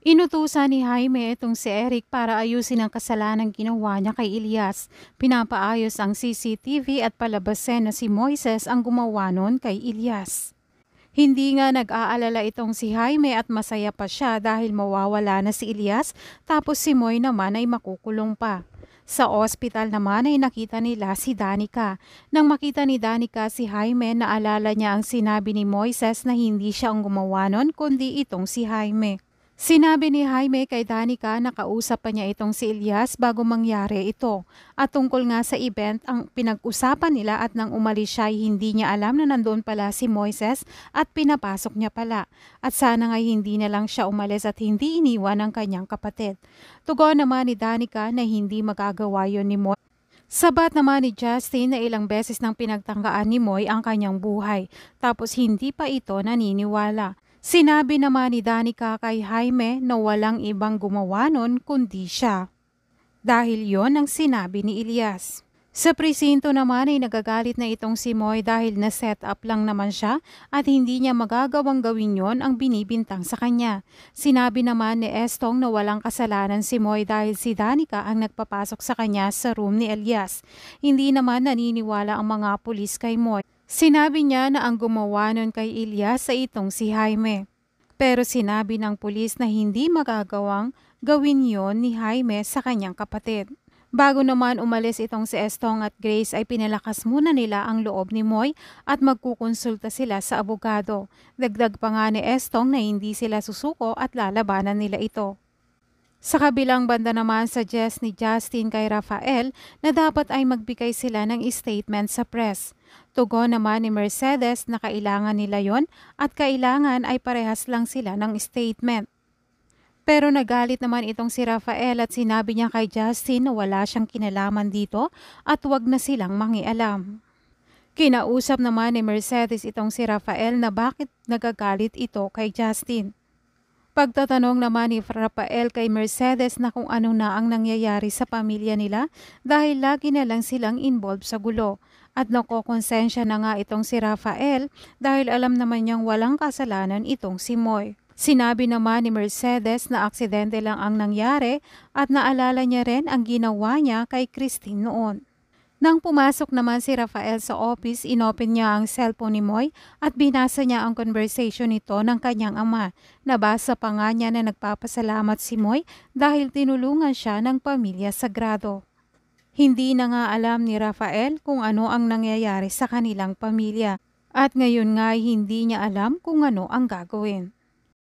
Inutusan ni Jaime itong si Eric para ayusin ang kasalanang ginawa niya kay Elias. Pinapaayos ang CCTV at palabasin na si Moises ang gumawa nun kay Elias. Hindi nga nag-aalala itong si Jaime at masaya pa siya dahil mawawala na si Elias tapos si Moy naman ay makukulong pa. Sa ospital naman ay nakita nila si Danica. Nang makita ni Danica si Jaime, naalala niya ang sinabi ni Moises na hindi siya ang gumawa nun kundi itong si Jaime. Sinabi ni Jaime kay Danica na kausap pa niya itong si Elias bago mangyari ito. At tungkol nga sa event ang pinag-usapan nila at nang umalis siya ay hindi niya alam na nandoon pala si Moises at pinapasok niya pala. At sana nga hindi na lang siya umalis at hindi iniwan ng kanyang kapatid. Tugon naman ni Danica na hindi magagawa yon ni Moy. Sabat naman ni Justin na ilang beses nang pinagtangkaan ni Moy ang kanyang buhay, tapos hindi pa ito naniniwala. Sinabi naman ni Danica kay Jaime na walang ibang gumawa nun kundi siya. Dahil yon ang sinabi ni Elias. Sa presinto naman ay nagagalit na itong si Moy dahil na-set up lang naman siya at hindi niya magagawang gawin yon ang binibintang sa kanya. Sinabi naman ni Estong na walang kasalanan si Moy dahil si Danica ang nagpapasok sa kanya sa room ni Elias. Hindi naman naniniwala ang mga pulis kay Moy. Sinabi niya na ang gumawa nun kay Elias ay itong si Jaime. Pero sinabi ng pulis na hindi magagawang gawin yon ni Jaime sa kanyang kapatid. Bago naman umalis itong si Estong at Grace ay pinalakas muna nila ang loob ni Moy at magkukonsulta sila sa abogado. Dagdag pa nga ni Estong na hindi sila susuko at lalabanan nila ito. Sa kabilang banda naman suggest ni Justin kay Rafael na dapat ay magbigay sila ng statement sa press. Tugon naman ni Mercedes na kailangan nila yon at kailangan ay parehas lang sila ng statement. Pero nagalit naman itong si Rafael at sinabi niya kay Justin na wala siyang kinalaman dito at wag na silang mangialam. Kinausap naman ni Mercedes itong si Rafael na bakit nagagalit ito kay Justin. Pagtatanong naman ni Rafael kay Mercedes na kung ano na ang nangyayari sa pamilya nila dahil lagi na lang silang involved sa gulo. At nakokonsensya na nga itong si Rafael dahil alam naman niyang walang kasalanan itong si Moy. Sinabi naman ni Mercedes na aksidente lang ang nangyari at naalala niya rin ang ginawa niya kay Christine noon. Nang pumasok naman si Rafael sa office, inopen niya ang cellphone ni Moy at binasa niya ang conversation nito ng kanyang ama. Nabasa pa nga niya na nagpapasalamat si Moy dahil tinulungan siya ng pamilya sagrado. Hindi na nga alam ni Rafael kung ano ang nangyayari sa kanilang pamilya at ngayon nga hindi niya alam kung ano ang gagawin.